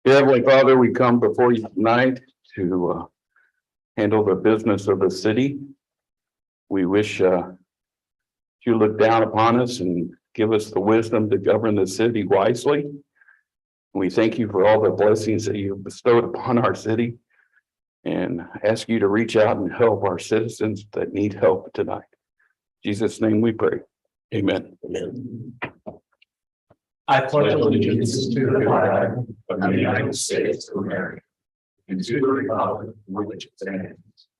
Dear Heavenly Father, we come before you tonight to handle the business of the city. We wish you look down upon us and give us the wisdom to govern the city wisely. We thank you for all the blessings that you've bestowed upon our city and ask you to reach out and help our citizens that need help tonight. In Jesus' name we pray. Amen. Amen. I pledge allegiance to the flag of the United States of America and to the republic for which it stands,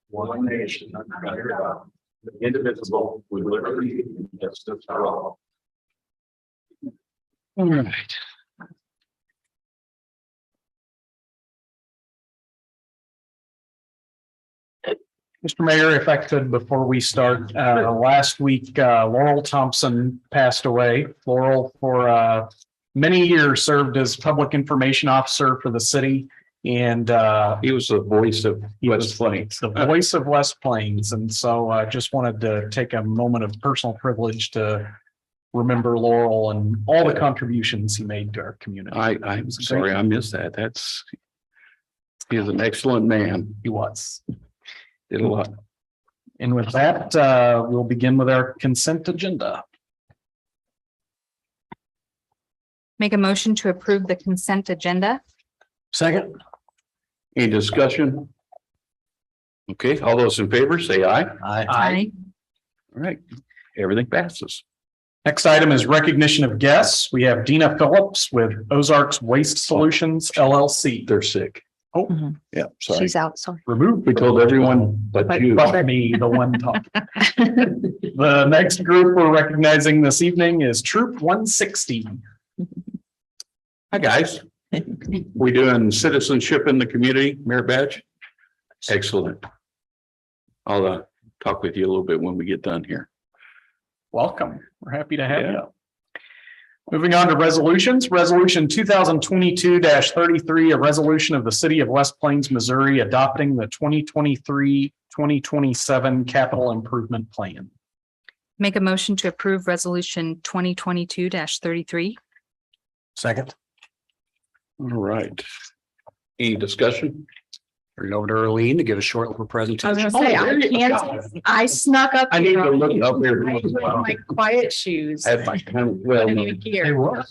one nation under God, indivisible, with liberty and justice for all. All right. Mr. Mayor, if I could, before we start, last week, Laurel Thompson passed away. Laurel, for many years, served as public information officer for the city. And He was the voice of West Plains. the voice of West Plains. And so I just wanted to take a moment of personal privilege to remember Laurel and all the contributions he made to our community. I'm sorry, I missed that. He is an excellent man. He was. Did a lot. And with that, we'll begin with our consent agenda. Make a motion to approve the consent agenda. Second. Any discussion? Okay, all those in favor, say aye. Aye. All right, everything passes. Next item is recognition of guests. We have Dina Phillips with Ozarks Waste Solutions LLC. They're sick. Oh, Yeah, sorry. She's out, sorry. removed. We told everyone but you. But me, the one talking. The next group we're recognizing this evening is Troop 160. Hi, guys. We doing citizenship in the community, merit badge? Excellent. I'll talk with you a little bit when we get done here. Welcome. We're happy to have you. Moving on to resolutions, resolution 2022-33, a resolution of the city of West Plains, Missouri, adopting the 2023-2027 capital improvement plan. Make a motion to approve resolution 2022-33. Second. All right. Any discussion? Turn it over to Earlene to give a short little I was presentation. gonna say, I snuck up. I need here. to look up here. I wear my quiet shoes. I had my kind of, I well, didn't even care.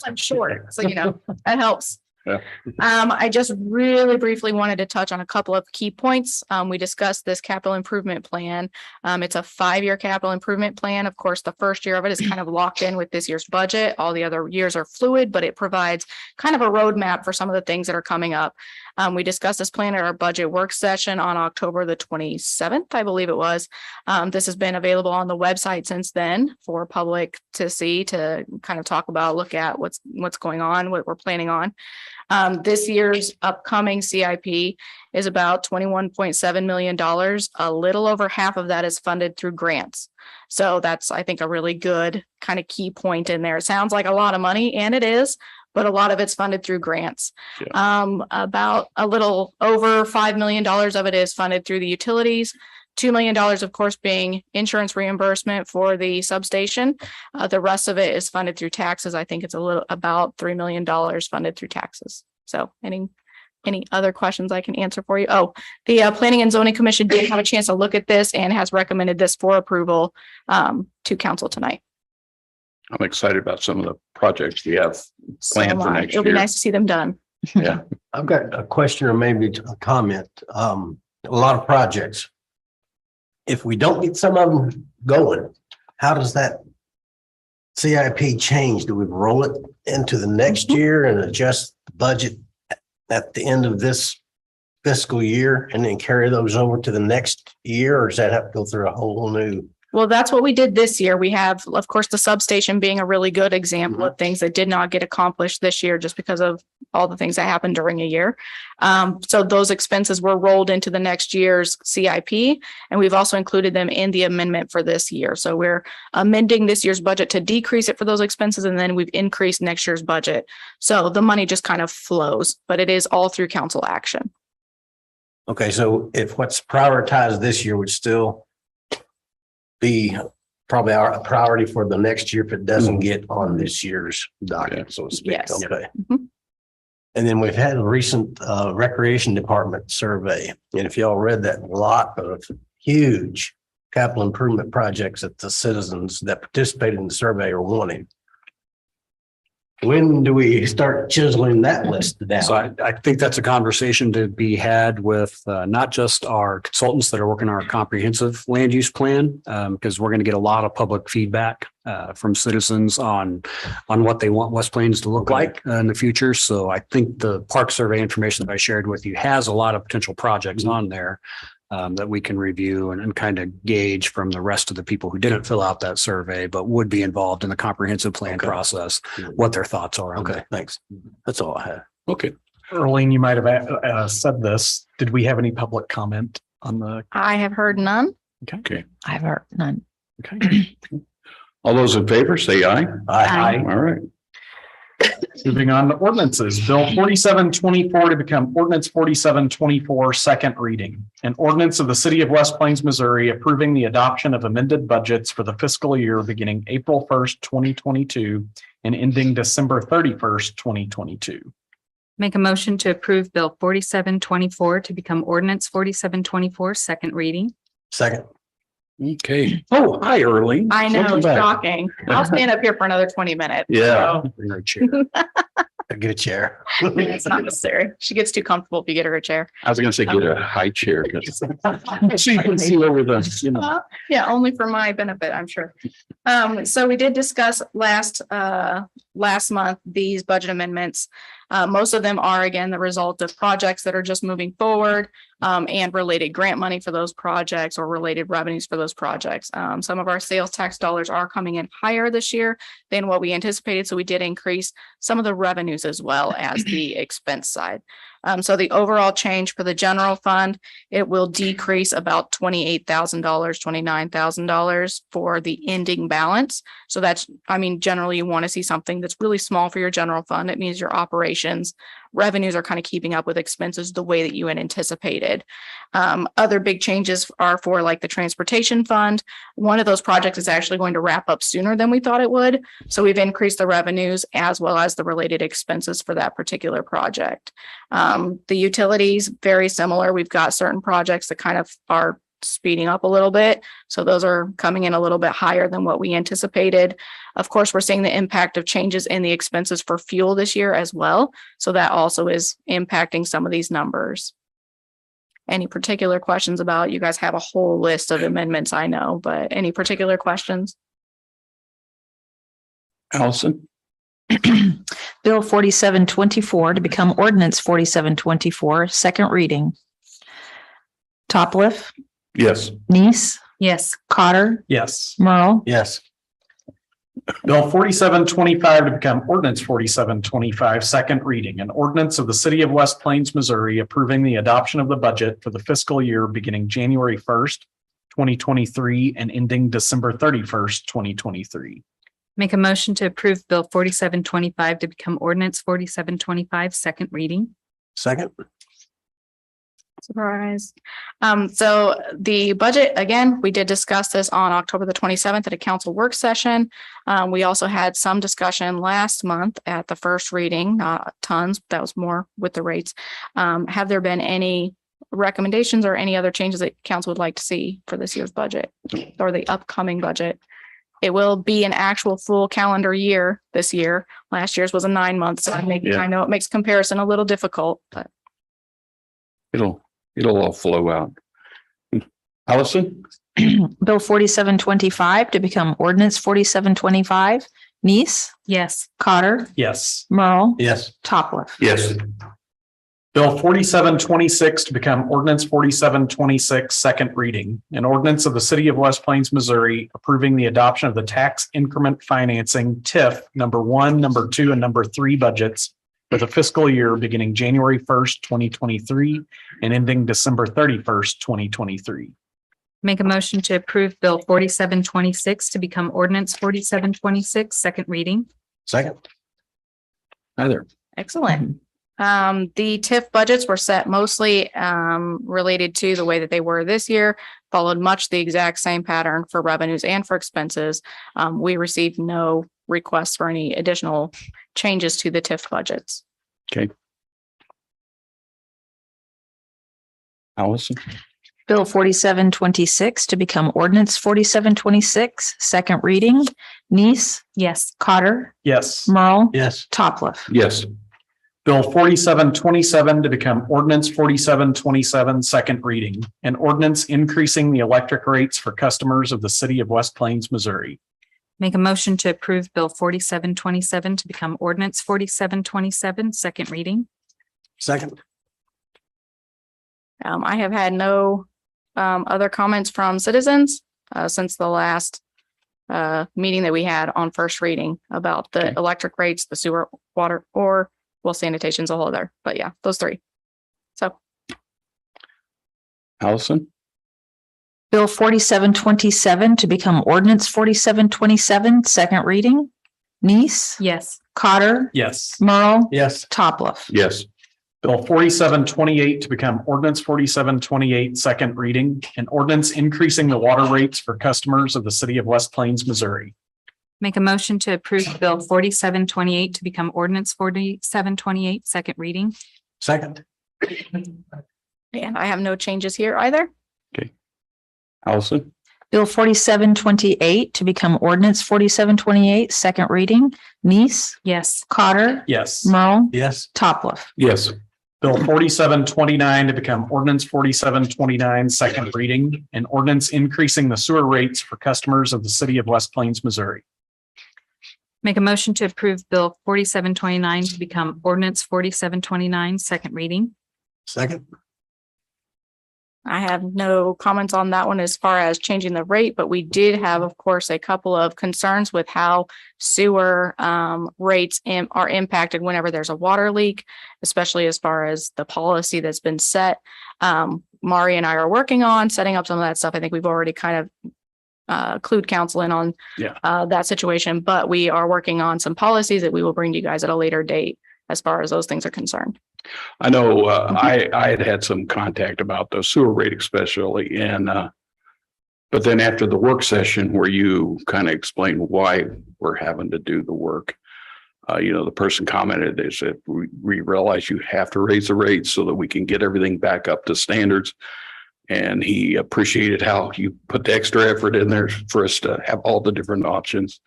I'm short, so that helps. Yeah. I just really briefly wanted to touch on a couple of key points. We discussed this capital improvement plan. It's a 5-year capital improvement plan. Of course, the first year of it is kind of locked in with this year's budget. All the other years are fluid, but it provides kind of a roadmap for some of the things that are coming up. We discussed this plan at our budget work session on October the 27th, I believe it was. This has been available on the website since then for public to see, to kind of talk about, look at what's going on, what we're planning on. This year's upcoming CIP is about $21.7 million. A little over half of that is funded through grants. So that's, I think, a really good kind of key point in there. It sounds like a lot of money, and it is, but a lot of it's funded through grants. About a little over $5 million of it is funded through the utilities. $2 million, of course, being insurance reimbursement for the substation. The rest of it is funded through taxes. I think it's about $3 million funded through taxes. So any other questions I can answer for you? Oh, the Planning and Zoning Commission did have a chance to look at this and has recommended this for approval to council tonight. I'm excited about some of the projects we have planned for next It'll be year. nice to see them done. Yeah. I've got a question or maybe a comment. A lot of projects. If we don't get some of them going, how does that CIP change? Do we roll it into the next year and adjust the budget at the end of this fiscal year and then carry those over to the next year? Or does that have to go through a whole new? Well, that's what we did this year. We have, of course, the substation being a really good example of things that did not get accomplished this year just because of all the things that happened during a year. So those expenses were rolled into the next year's CIP, and we've also included them in the amendment for this year. So we're amending this year's budget to decrease it for those expenses, and then we've increased next year's budget. So the money just kind of flows, but it is all through council action. Okay, so if what's prioritized this year would still be probably our priority for the next year if it doesn't get on this year's docket, so to speak. Yes. Okay. And then we've had a recent recreation department survey. And if y'all read that, a lot of huge capital improvement projects that the citizens that participated in the survey are wanting. When do we start chiseling that list So down? I think that's a conversation to be had with not just our consultants that are working on our comprehensive land use plan, because we're going to get a lot of public feedback from citizens on what they want West Plains to look like in the future. So I think the park survey information that I shared with you has a lot of potential projects on there that we can review and kind of gauge from the rest of the people who didn't fill out that survey, but would be involved in the comprehensive plan Okay. process, what their thoughts are. on Okay, that. thanks. That's all I have. Okay. Earlene, you might have said this. Did we have any public comment on the? I have heard none. Okay. I've heard none. Okay. All those in favor, say aye. Aye. All right. Moving on to ordinances, Bill 4724 to become ordinance 4724, second reading. An ordinance of the city of West Plains, Missouri, approving the adoption of amended budgets for the fiscal year beginning April 1st, 2022 and ending December 31st, 2022. Make a motion to approve Bill 4724 to become ordinance 4724, second reading. Second. Okay. Oh, hi, Earlene. I know, Welcome back. shocking. I'll stand up here for another 20 minutes. Yeah. so Bring our chair. Get a chair. It's not necessary. She gets too comfortable if you get her a chair. I was gonna say get a high chair. So you can see over the, you know. Yeah, only for my benefit, I'm sure. So we did discuss last month, these budget amendments. Most of them are, again, the result of projects that are just moving forward and related grant money for those projects or related revenues for those projects. Some of our sales tax dollars are coming in higher this year than what we anticipated. So we did increase some of the revenues as well as the expense side. So the overall change for the general fund, it will decrease about $28,000, $29,000 for the ending balance. So that's, I mean, generally you want to see something that's really small for your general fund. It means your operations revenues are kind of keeping up with expenses the way that you had anticipated. Other big changes are for like the transportation fund. One of those projects is actually going to wrap up sooner than we thought it would. So we've increased the revenues as well as the related expenses for that particular project. The utilities, very similar. We've got certain projects that kind of are speeding up a little bit. So those are coming in a little bit higher than what we anticipated. Of course, we're seeing the impact of changes in the expenses for fuel this year as well. So that also is impacting some of these numbers. Any particular questions about, you guys have a whole list of amendments, I know, but any particular questions? Allison? Bill 4724 to become ordinance 4724, second reading. Topliff, Yes. Nice, Yes. Cotter, Yes. Merle, Yes. Bill 4725 to become ordinance 4725, second reading. An ordinance of the city of West Plains, Missouri, approving the adoption of the budget for the fiscal year beginning January 1st, 2023 and ending December 31st, 2023. Make a motion to approve Bill 4725 to become ordinance 4725, second reading. Second. Surprise. So the budget, again, we did discuss this on October the 27th at a council work session. We also had some discussion last month at the first reading, not tons, that was more with the rates. Have there been any recommendations or any other changes that council would like to see for this year's budget or the upcoming budget? It will be an actual full calendar year this year. Last year's was a 9 month, so I know it makes comparison a little difficult, but It'll all flow out. Allison? Bill 4725 to become ordinance 4725, Nice, Yes. Cotter, Yes. Merle, Yes. Topliff. Yes. Bill 4726 to become ordinance 4726, second reading. An ordinance of the city of West Plains, Missouri, approving the adoption of the tax increment financing TIF number 1, number 2, and number 3 budgets for the fiscal year beginning January 1st, 2023 and ending December 31st, 2023. Make a motion to approve Bill 4726 to become ordinance 4726, second reading. Second. Hi there. excellent. The TIF budgets were set mostly related to the way that they were this year, followed much the exact same pattern for revenues and for expenses. We received no requests for any additional changes to the TIF budgets. Okay. Allison? Bill 4726 to become ordinance 4726, second reading. Nice, Yes. Cotter, Yes. Merle, Yes. Topliff. Yes. Bill 4727 to become ordinance 4727, second reading. An ordinance increasing the electric rates for customers of the city of West Plains, Missouri. Make a motion to approve Bill 4727 to become ordinance 4727, second reading. Second. I have had no other comments from citizens since the last meeting that we had on first reading about the Okay. electric rates, the sewer, water, or well, sanitation's a whole other, but yeah, those three. So Allison? Bill 4727 to become ordinance 4727, second reading. Nice, Yes. Cotter, Yes. Merle, Yes. Topliff. Yes. Bill 4728 to become ordinance 4728, second reading. An ordinance increasing the water rates for customers of the city of West Plains, Missouri. Make a motion to approve Bill 4728 to become ordinance 4728, second reading. Second. and I have no changes here either. Allison? Bill 4728 to become ordinance 4728, second reading. Nice, Yes. Cotter, Yes. Merle, Yes. Topliff. Yes. Bill 4729 to become ordinance 4729, second reading. An ordinance increasing the sewer rates for customers of the city of West Plains, Missouri. Make a motion to approve Bill 4729 to become ordinance 4729, second reading. Second. I have no comments on that one as far as changing the rate, but we did have, of course, a couple of concerns with how sewer rates are impacted whenever there's a water leak, especially as far as the policy that's been set. Mari and I are working on setting up some of that stuff. I think we've already kind of clued council in on that situation, but we are working on some policies that we will bring to you guys at a later date as far as those things are concerned. I know, I had some contact about the sewer rate especially and, but then after the work session where you kind of explained why we're having to do the work, the person commented, they said, we realize you have to raise the rates so that we can get everything back up to standards. And he appreciated how you put the extra effort in there for us to have all the different options.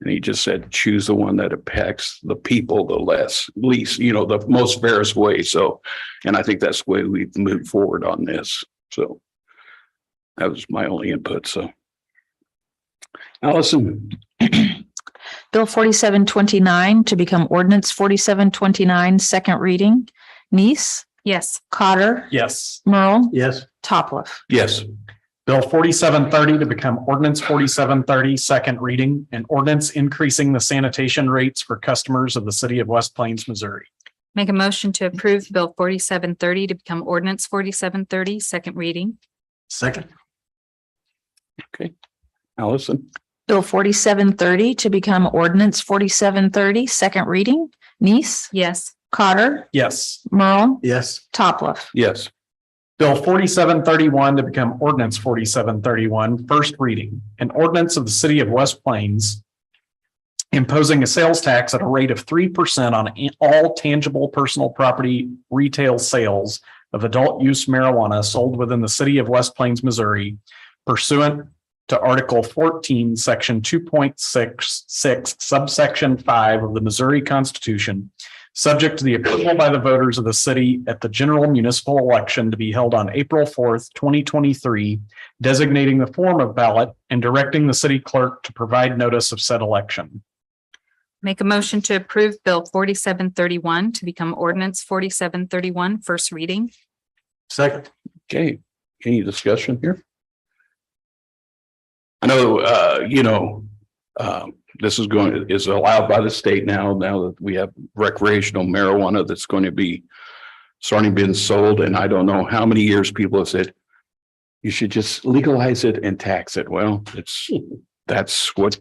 And he just said, choose the one that impacts the people the least, the most fairest way. So, and I think that's the way we've moved forward on this. So that was my only input. So Allison? Bill 4729 to become ordinance 4729, second reading. Nice, Yes. Cotter, Yes. Merle, Yes. Topliff. Yes. Bill 4730 to become ordinance 4730, second reading. An ordinance increasing the sanitation rates for customers of the city of West Plains, Missouri. Make a motion to approve Bill 4730 to become ordinance 4730, second reading. Second. Allison? Bill 4730 to become ordinance 4730, second reading. Nice, Yes. Cotter, Yes. Merle, Yes. Topliff. Yes. Bill 4731 to become ordinance 4731, first reading. An ordinance of the city of West Plains imposing a sales tax at a rate of 3% on all tangible personal property retail sales of adult use marijuana sold within the city of West Plains, Missouri, pursuant to Article 14, Section 2.66, subsection 5 of the Missouri Constitution, subject to the approval by the voters of the city at the general municipal election to be held on April 4th, 2023, designating the form of ballot and directing the city clerk to provide notice of said election. Make a motion to approve Bill 4731 to become ordinance 4731, first reading. Second. Okay. Any discussion here? I know, this is allowed by the state now that we have recreational marijuana that's going to be starting being sold. And I don't know how many years people have said, you should just legalize it and tax it. Well, that's what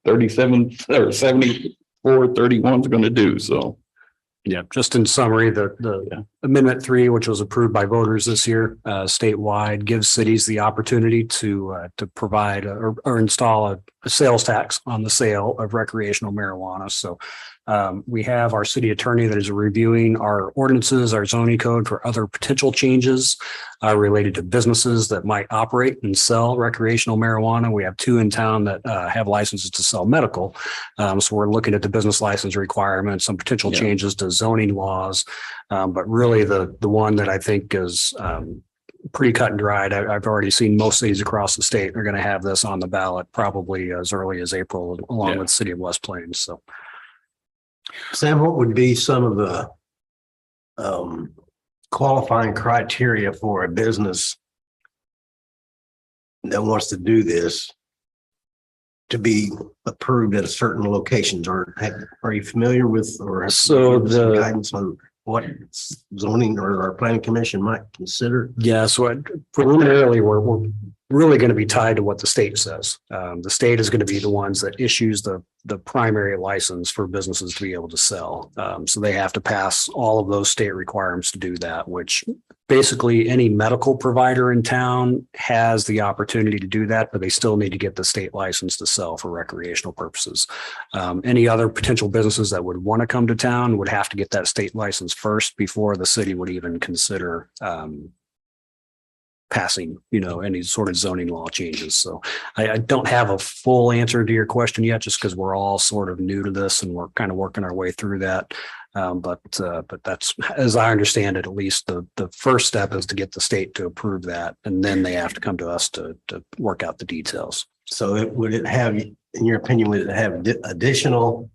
37 or 74, 31 is going to do. So. Yeah, just in summary, the Amendment 3, which was approved by voters this year statewide, gives cities the opportunity to provide or install a sales tax on the sale of recreational marijuana. So We have our city attorney that is reviewing our ordinances, our zoning code for other potential changes related to businesses that might operate and sell recreational marijuana. We have 2 in town that have licenses to sell medical. So we're looking at the business license requirements, some potential changes to zoning laws. But really the one that I think is pretty cut and dried. I've already seen most cities across the state are going to have this on the ballot probably as early as April, along with the city of West Plains. So Sam, what would be some of the qualifying criteria for a business that wants to do this to be approved at certain locations? Or are you familiar with, or have So you some the- guidance on what zoning or our planning commission might consider? yeah, so preliminarily, we're really going to be tied to what the state says. The state is going to be the ones that issues the primary license for businesses to be able to sell. So they have to pass all of those state requirements to do that, which basically any medical provider in town has the opportunity to do that, but they still need to get the state license to sell for recreational purposes. Any other potential businesses that would want to come to town would have to get that state license first before the city would even consider passing, any sort of zoning law changes. So I don't have a full answer to your question yet, just because we're all sort of new to this and we're kind of working our way through that. But that's, as I understand it, at least the first step is to get the state to approve that, and then they have to come to us to work out the details. So would it have, in your opinion, would it have additional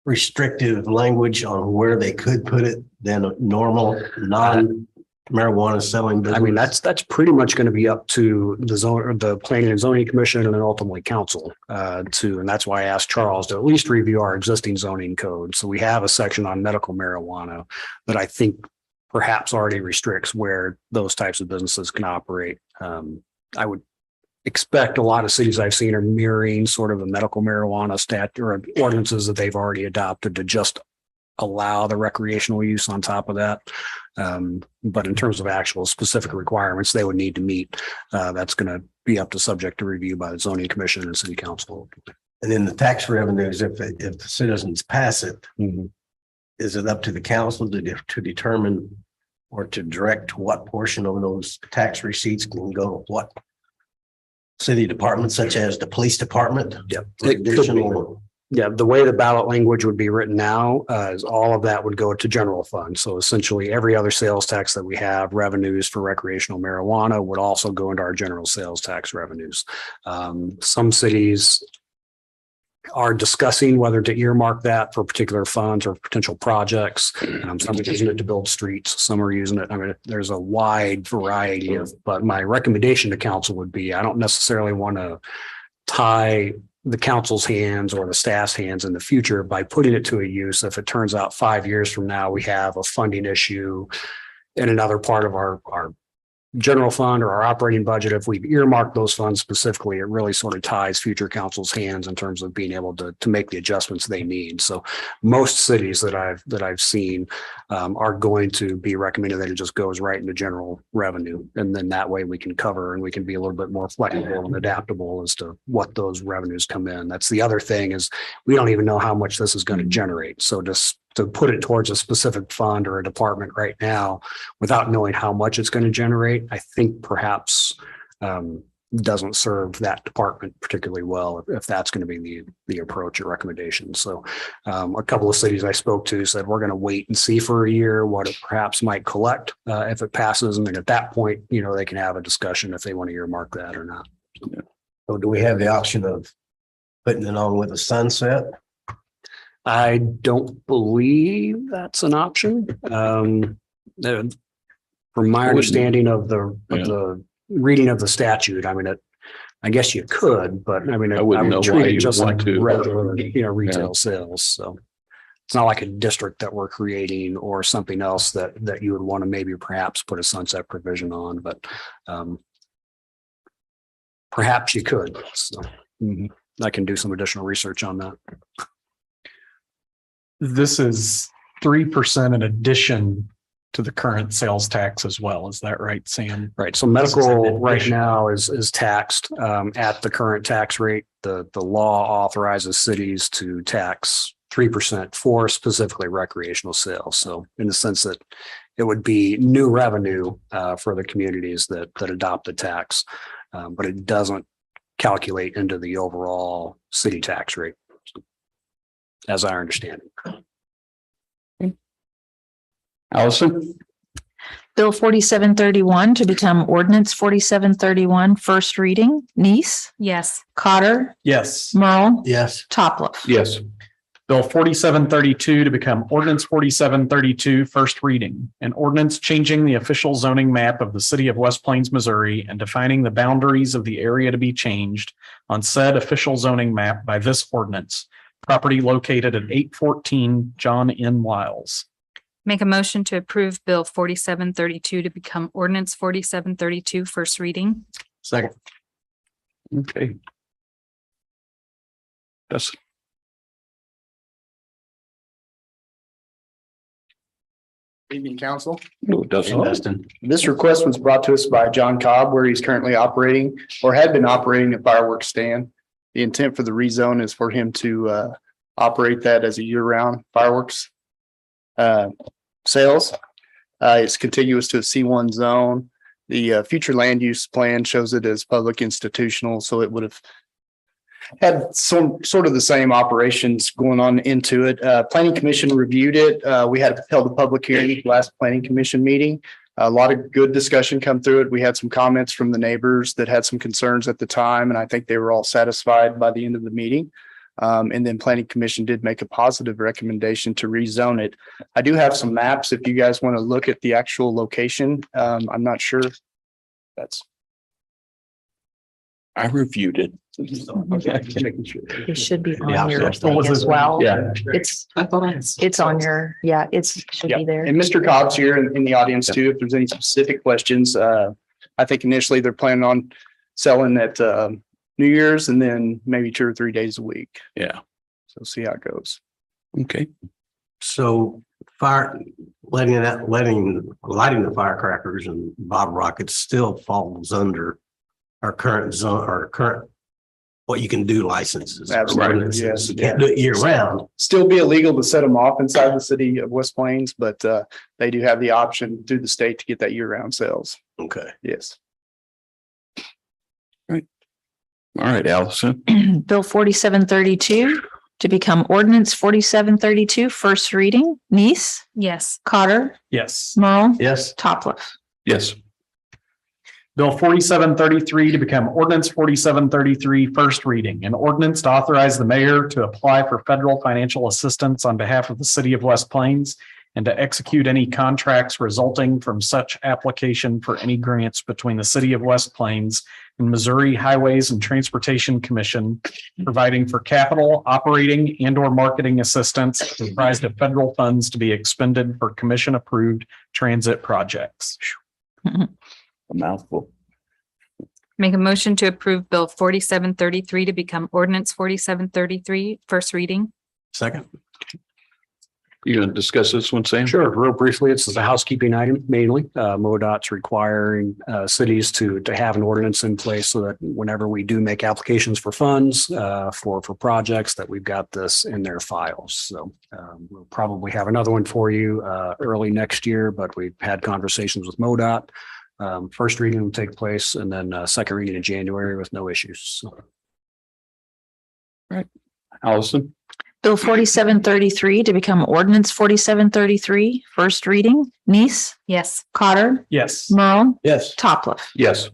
restrictive language on where they could put it than a normal non-marijuana selling business? I mean, that's pretty much going to be up to the zone, or the planning and zoning commission, and then ultimately council and that's why I asked Charles to at least review our existing zoning code. So we have a section on medical marijuana that I think perhaps already restricts where those types of businesses can operate. I would expect a lot of cities I've seen are mirroring sort of a medical marijuana statute or ordinances that they've already adopted to just allow the recreational use on top of that. But in terms of actual specific requirements they would need to meet, that's going to be up to subject to review by the zoning commission and city council. And then the tax revenues, if the citizens pass it, is it up to the council to determine or to direct what portion of those tax receipts can go to what city department, such as the police department? Yep. Additional. Yeah, the way the ballot language would be written now is all of that would go to general fund. So essentially every other sales tax that we have, revenues for recreational marijuana, would also go into our general sales tax revenues. Some cities are discussing whether to earmark that for particular funds or potential projects. Some are using it to build streets, some are using it. I mean, there's a wide variety but my recommendation to council would be, I don't necessarily want to tie the council's hands or the staff's hands in the future by putting it to a use. If it turns out 5 years from now, we have a funding issue in another part of our general fund or our operating budget, if we've earmarked those funds specifically, it really sort of ties future council's hands in terms of being able to make the adjustments they need. So most cities that I've seen are going to be recommended that it just goes right into general revenue. And then that way we can cover and we can be a little bit more flexible and adaptable as to what those revenues come in. That's the other thing, is we don't even know how much this is going to generate. So just to put it towards a specific fund or a department right now without knowing how much it's going to generate, I think perhaps doesn't serve that department particularly well if that's going to be the approach or recommendation. So a couple of cities I spoke to said we're going to wait and see for a year what it perhaps might collect if it passes, and then at that point, they can have a discussion if they want to earmark that or not. So do we have the option of putting it on with a sunset? I don't believe that's an option. From my understanding of the reading of the statute, I mean, I guess you could, but I mean, I wouldn't know would why treat it you'd just want like to. regular, retail sales. So it's not like a district that we're creating or something else that you would want to maybe perhaps put a sunset provision on, but perhaps you could. So I can do some additional research on that. This is 3% in addition to the current sales tax as well. Is that right, Sam? Right. So medical right now is taxed at the current tax rate. The law authorizes cities to tax 3% for specifically recreational sales. So in the sense that it would be new revenue for the communities that adopt the tax, but it doesn't calculate into the overall city tax rate, as I understand it. Allison? Bill 4731 to become ordinance 4731, first reading. Nice, Yes. Cotter, Yes. Merle, Yes. Topliff. Yes. Bill 4732 to become ordinance 4732, first reading. An ordinance changing the official zoning map of the city of West Plains, Missouri, and defining the boundaries of the area to be changed on said official zoning map by this ordinance. Property located at 814 John N. Wiles. Make a motion to approve Bill 4732 to become ordinance 4732, first reading. Second. Okay. That's Evening, council. Dustin. This request was brought to us by John Cobb, where he's currently operating or had been operating a fireworks stand. The intent for the rezone is for him to operate that as a year-round fireworks sales. It's contiguous to a C1 zone. The future land use plan shows it as public institutional, so it would have had some sort of the same operations going on into it. Planning Commission reviewed it. We had held a public hearing at the last Planning Commission meeting. A lot of good discussion come through it. We had some comments from the neighbors that had some concerns at the time, and I think they were all satisfied by the end of the meeting. And then Planning Commission did make a positive recommendation to rezone it. I do have some maps if you guys want to look at the actual location. I'm not sure. That's I reviewed it. okay. Making sure. It should be Yeah, on your so thing as well. Yeah. It's on your, yeah, should be there. And Mr. Cobb's here in the audience too, if there's any specific questions. I think initially they're planning on selling at New Year's and then maybe 2 or 3 days a week. Yeah. So see how it goes. Okay. So lighting the firecrackers and bottle rockets still falls under our current zone, our current, what you can do licenses. Absolutely, yes. You can't do it year round. Still be illegal to set them off inside the city of West Plains, but they do have the option through the state to get that year-round sales. Okay. Yes. All right, Allison. Bill 4732 to become ordinance 4732, first reading. Nice, Yes. Cotter, Yes. Merle, Yes. Topliff. Yes. Bill 4733 to become ordinance 4733, first reading. An ordinance to authorize the mayor to apply for federal financial assistance on behalf of the city of West Plains and to execute any contracts resulting from such application for any grants between the city of West Plains and Missouri Highways and Transportation Commission, providing for capital, operating, and or marketing assistance comprised of federal funds to be expended for commission-approved transit projects. A mouthful. Make a motion to approve Bill 4733 to become ordinance 4733, first reading. Second. You gonna discuss this one, Sam? Sure, real briefly, it's a housekeeping item mainly. MoDOT's requiring cities to have an ordinance in place so that whenever we do make applications for funds for projects, that we've got this in their files. So we'll probably have another one for you early next year, but we've had conversations with MoDOT. First reading will take place and then second reading in January with no issues. So. Allison. Bill 4733 to become ordinance 4733, first reading. Nice, Yes. Cotter, Yes. Merle, Yes. Topliff. Yes.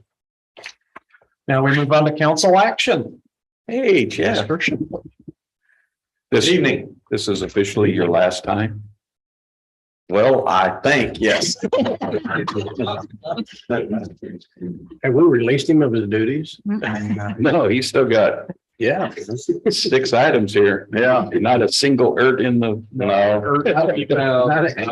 Now we move on to council action. Hey, Jeff. This evening, this is officially your last time. Well, I think, yes. Have we released him of his duties? No, he's still got Yeah. 6 items here. Yeah. Not a single in the. No, I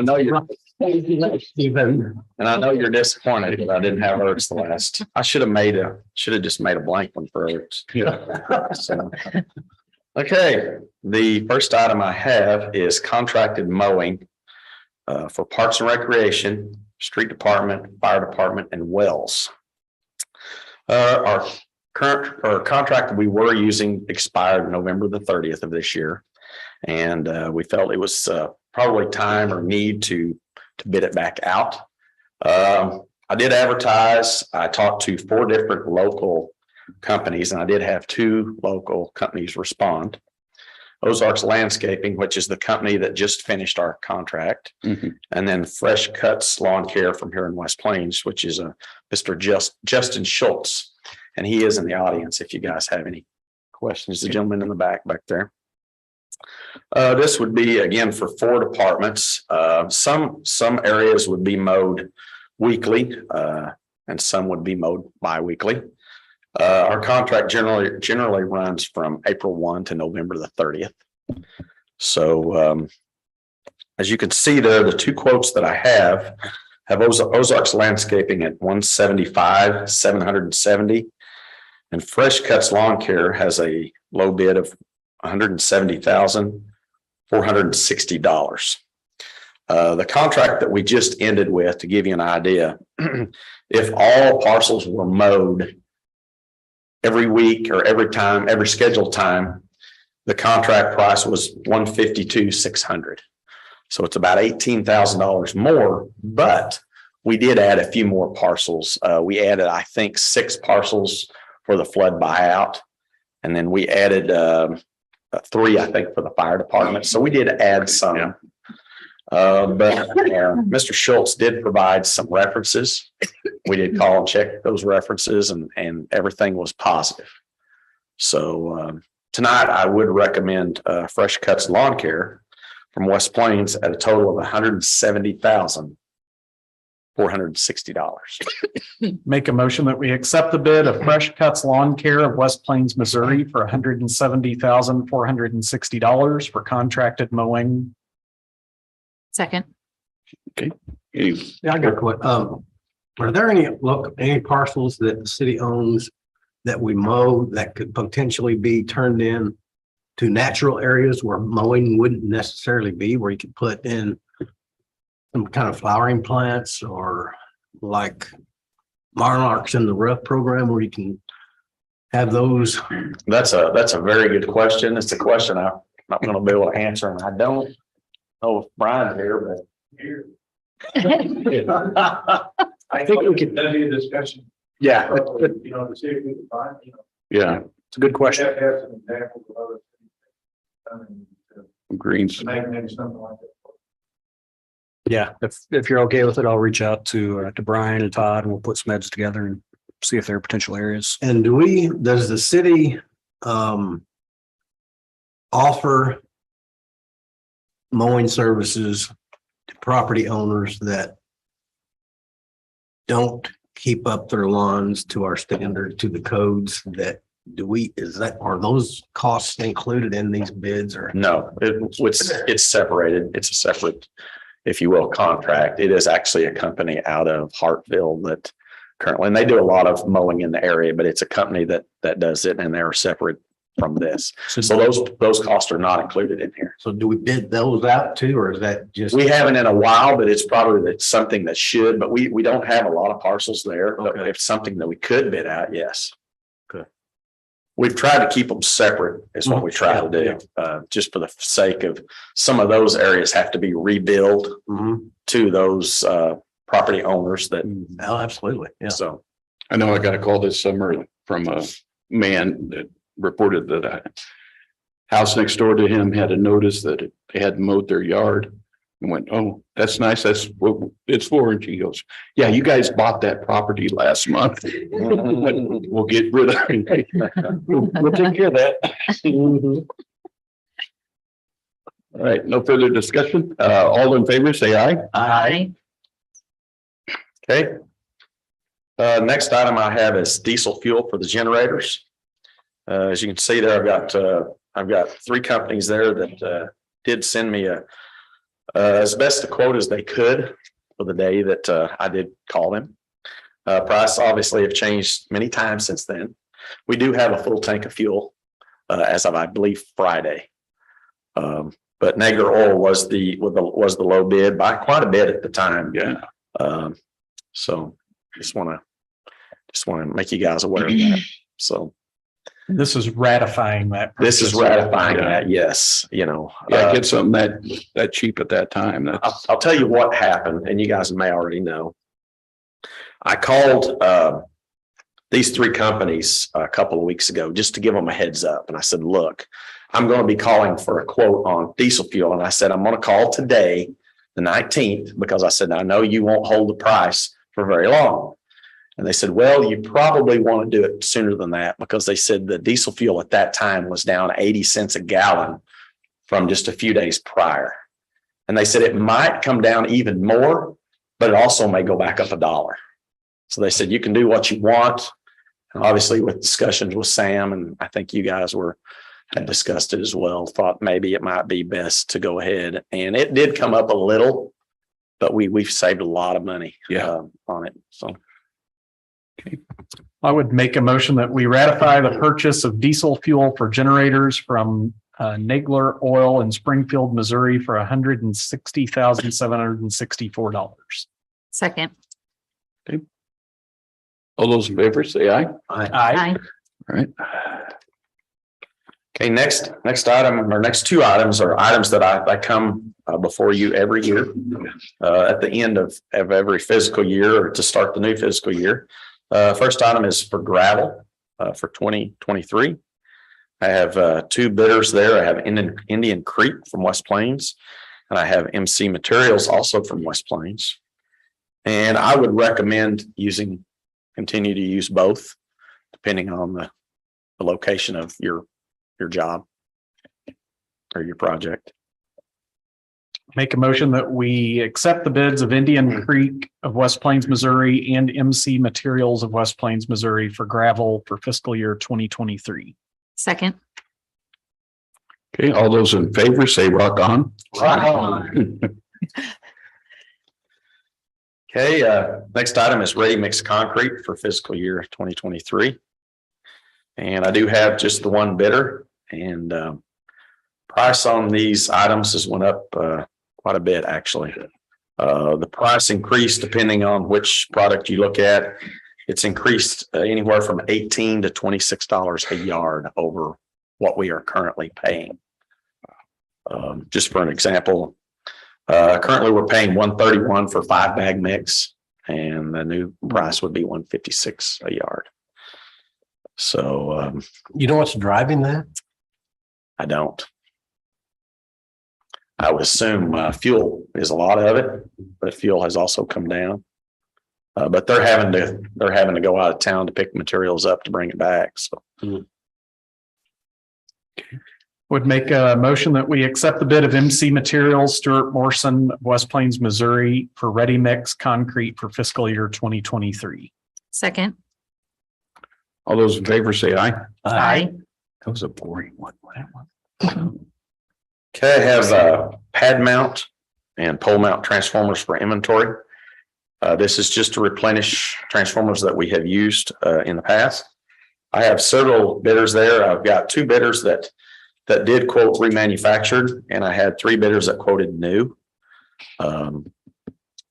know you're, and I know you're disappointed that I didn't have Ertz the last. I should have just made a blank one for Ertz. Yeah. So, okay, the first item I have is contracted mowing for Parks and Recreation, Street Department, Fire Department, and Wells. Our current contract that we were using expired November the 30th of this year. And we felt it was probably time or need to bid it back out. I did advertise. I talked to 4 different local companies, and I did have 2 local companies respond. Ozarks Landscaping, which is the company that just finished our contract, and then Fresh Cuts Lawn Care from here in West Plains, which is Mr. Justin Schultz, and he is in the audience if you guys have any questions. The gentleman in the back there. This would be again for 4 departments. Some areas would be mowed weekly, and some would be mowed bi-weekly. Our contract generally runs from April 1 to November the 30th. So as you can see there, the 2 quotes that I have Ozarks Landscaping at $175,770, and Fresh Cuts Lawn Care has a low bid of $170,460. The contract that we just ended with, to give you an idea, if all parcels were mowed every week or every scheduled time, the contract price was $152,600. So it's about $18,000 more, but we did add a few more parcels. We added, I think, 6 parcels for the flood buyout. And then we added 3, I think, for the fire department. So we did add some. But Mr. Schultz did provide some references. We did call and check those references, and everything was positive. So tonight I would recommend Fresh Cuts Lawn Care from West Plains at a total of $170,460. Make a motion that we accept the bid of Fresh Cuts Lawn Care of West Plains, Missouri for $170,460 for contracted mowing. Second. Yeah, I got a question. Are there any parcels that the city owns that we mow that could potentially be turned in to natural areas where mowing wouldn't necessarily be, where you could put in some kind of flowering plants, or like Monarchs in the Rough program where you can have those? That's a very good question. It's a question I'm not going to be able to answer, and I don't know if Brian's here, but I think we could. That'd be a discussion. Yeah, You know, to see if we can find, yeah, it's a good question. have some examples of other cities. Greens. Maybe something like that. Yeah, if you're okay with it, I'll reach out to Brian and Todd, and we'll put some heads together and see if there are potential areas. And does the city offer mowing services to property owners that don't keep up their lawns to our standard, to the codes? Are those costs included in these bids, or? No, it's separated. It's a separate, if you will, contract. It is actually a company out of Hartville that currently, and they do a lot of mowing in the area, but it's a company that does it, and they're separate from this. So those costs are not included in here. So do we bid those out too, or is that just? We haven't in a while, but it's probably something that should, but we don't have a lot of parcels there. But Okay. if something that we could bid out, yes. Good. We've tried to keep them separate is what we try to do, just for the sake of some of those areas have to be rebuilt Mhm. to those property owners that, Oh, absolutely. Yeah. so. I know I got a call this summer from a man that reported that a house next door to him had a notice that they hadn't mowed their yard, and went, "Oh, that's nice. That's what it's for." And she goes, "Yeah, you guys bought that property last month. We'll get rid of it. We'll take care of that." All right, no further discussion. All in favor, say aye. Aye. Okay. Next item I have is diesel fuel for the generators. As you can see there, I've got 3 companies there that did send me as best a quote as they could for the day that I did call them. Price obviously have changed many times since then. We do have a full tank of fuel as of, I believe, Friday. But Nagar Oil was the low bid by quite a bit at the time. Yeah. So just want to make you guys aware of that. So This is ratifying that. This is purchase. ratifying that, yes, you know. Yeah, get something that cheap at that time. I'll tell you what happened, and you guys may already know. I called these three companies a couple of weeks ago just to give them a heads up. And I said, look, I'm going to be calling for a quote on diesel fuel. And I said, I'm going to call today, the 19th, because I said, I know you won't hold the price for very long. And they said, well, you probably want to do it sooner than that, because they said the diesel fuel at that time was down 80 cents a gallon from just a few days prior. And they said it might come down even more, but it also may go back up $1. So they said, you can do what you want. And obviously with discussions with Sam, and I think you guys had discussed it as well, thought maybe it might be best to go ahead. And it did come up a little, but we've saved a lot of money on it. So. I would make a motion that we ratify the purchase of diesel fuel for generators from Nagler Oil in Springfield, Missouri for $160,764. Second. All those in favor, say aye. Aye. All right. Okay, next item, or next two items are items that I come before you every year at the end of every fiscal year or to start the new fiscal year. First item is for gravel for 2023. I have two bidders there. I have Indian Creek from West Plains, and I have MC Materials also from West Plains. And I would recommend continue to use both, depending on the location of your job or your project. Make a motion that we accept the bids of Indian Creek of West Plains, Missouri and MC Materials of West Plains, Missouri for gravel for fiscal year 2023. Second. Okay, all those in favor, say rock on. Okay, next item is ready mix concrete for fiscal year 2023. And I do have just the one bidder, and price on these items has went up quite a bit, actually. The price increased depending on which product you look at. It's increased anywhere from $18 to $26 a yard over what we are currently paying. Just for an example, currently we're paying $131 for 5-bag mix, and the new price would be $156 a yard. So You know what's driving that? I don't. I would assume fuel is a lot of it, but fuel has also come down. But they're having to go out of town to pick materials up to bring it back. So Would make a motion that we accept the bid of MC Materials, Stuart Morrison, of West Plains, Missouri for ready mix concrete for fiscal year 2023. Second. All those in favor, say aye. Aye. That was a boring one. okay, I have pad mount and pole mount transformers for inventory. This is just to replenish transformers that we have used in the past. I have several bidders there. I've got two bidders that did quote remanufactured, and I had three bidders that quoted new.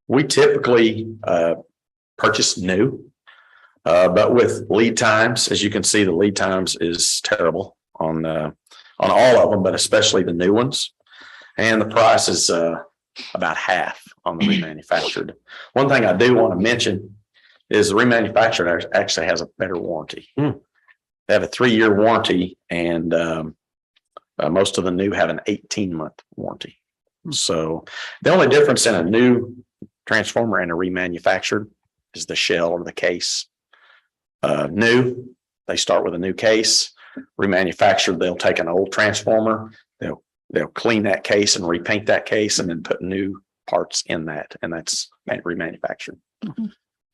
We typically purchase new, but with lead times, as you can see, the lead times is terrible on all of them, but especially the new ones. And the price is about half on the remanufactured. One thing I do want to mention is the remanufactured actually has a better warranty. They have a 3-year warranty, and most of the new have an 18-month warranty. So the only difference in a new transformer and a remanufactured is the shell or the case. New, they start with a new case. Remanufactured, they'll take an old transformer, they'll clean that case and repaint that case and then put new parts in that, and that's remanufactured. Mm-hmm.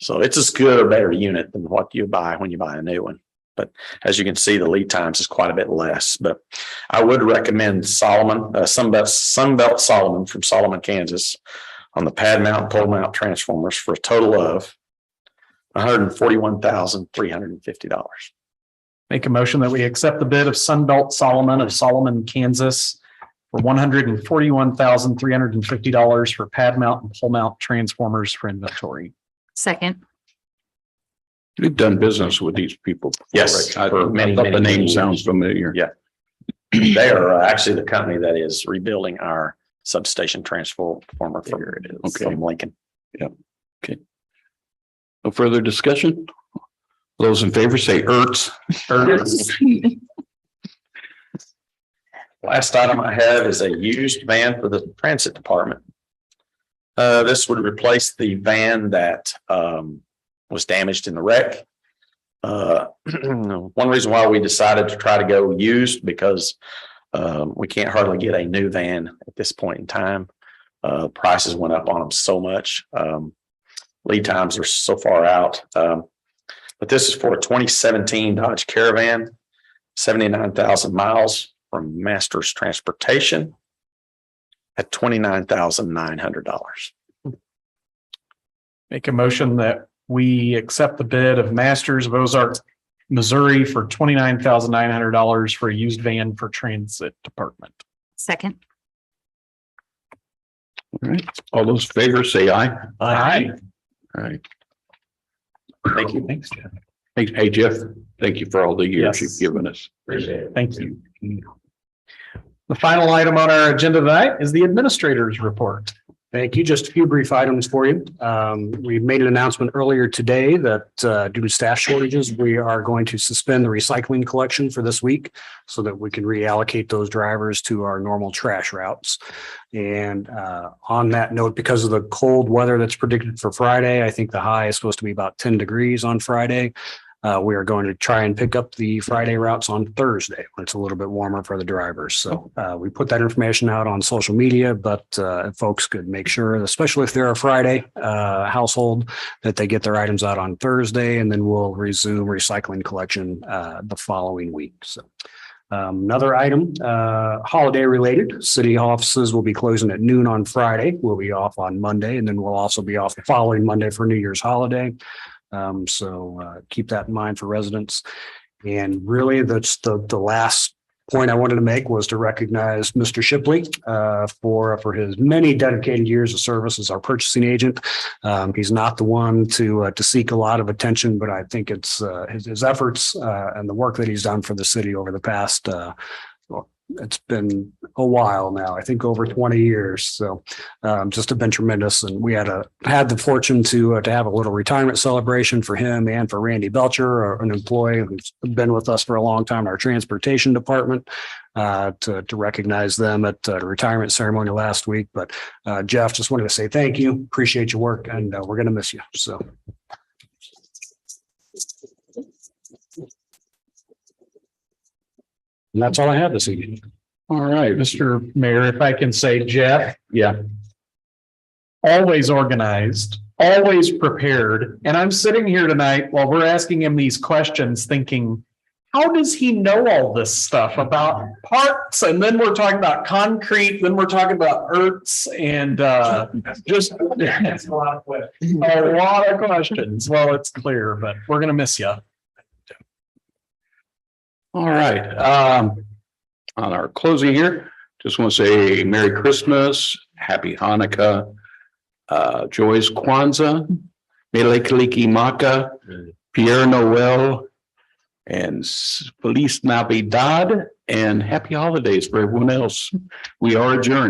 So it's as good or better unit than what you buy when you buy a new one. But as you can see, the lead times is quite a bit less. But I would recommend Solomon, Sunbelt Solomon from Solomon, Kansas, on the pad mount and pole mount transformers for a total of $141,350. Make a motion that we accept the bid of Sunbelt Solomon of Solomon, Kansas for $141,350 for pad mount and pole mount transformers for inventory. Second. We've done business with these people. before, Yes, right? for I many, thought the many, name many sounds years. familiar. Yeah. They are actually the company that is rebuilding our substation transformer from Lincoln. No further discussion? Those in favor say Ertz. Last item I have is a used van for the transit department. This would replace the van that was damaged in the wreck. One reason why we decided to try to go used because we can't hardly get a new van at this point in time. Prices went up on them so much. Lead times are so far out. But this is for a 2017 Dodge Caravan, 79,000 miles from Masters Transportation at $29,900. Make a motion that we accept the bid of Masters of Ozark, Missouri for $29,900 for a used van for transit department. Second. All right. All those in favor say aye. Aye. All right. Thank you. Thanks, Jeff. Hey, Jeff, thank you for all the years Yes. you've given us. Appreciate it. Thank you. The final item on our agenda tonight is the administrator's report. Thank you. Just a few brief items for you. We made an announcement earlier today that due to staff shortages, we are going to suspend the recycling collection for this week so that we can reallocate those drivers to our normal trash routes. And on that note, because of the cold weather that's predicted for Friday, I think the high is supposed to be about 10 degrees on Friday. We are going to try and pick up the Friday routes on Thursday when it's a little bit warmer for the drivers. So we put that information out on social media, but if folks could make sure, especially if they're a Friday household, that they get their items out on Thursday, and then we'll resume recycling collection the following week. So another item, holiday related, city offices will be closing at noon on Friday. We'll be off on Monday, and then we'll also be off the following Monday for New Year's holiday. So keep that in mind for residents. And really, that's the last point I wanted to make was to recognize Mr. Shipley for his many dedicated years of service as our purchasing agent. He's not the one to seek a lot of attention, but I think it's his efforts and the work that he's done for the city over the past it's been a while now, I think over 20 years. So just have been tremendous. And we had the fortune to have a little retirement celebration for him and for Randy Belcher, an employee who's been with us for a long time in our transportation department, to recognize them at the retirement ceremony last week. But Jeff, just wanted to say thank you. Appreciate your work, and we're going to miss you. So. And that's all I have this evening. All right, Mr. Mayor, if I can say, Jeff, Yeah. always organized, always prepared. And I'm sitting here tonight while we're asking him these questions thinking, how does he know all this stuff about parts? And then we're talking about concrete, then we're talking about Ertz and just a lot of questions. Well, it's clear, but we're going to miss you. All right. On our closing here, just want to say Merry Christmas, Happy Hanukkah, Joyous Kwanzaa, Mele Kalikimaka, Pierre Noel, and Feliz Navidad, and happy holidays for everyone else. We are adjourned.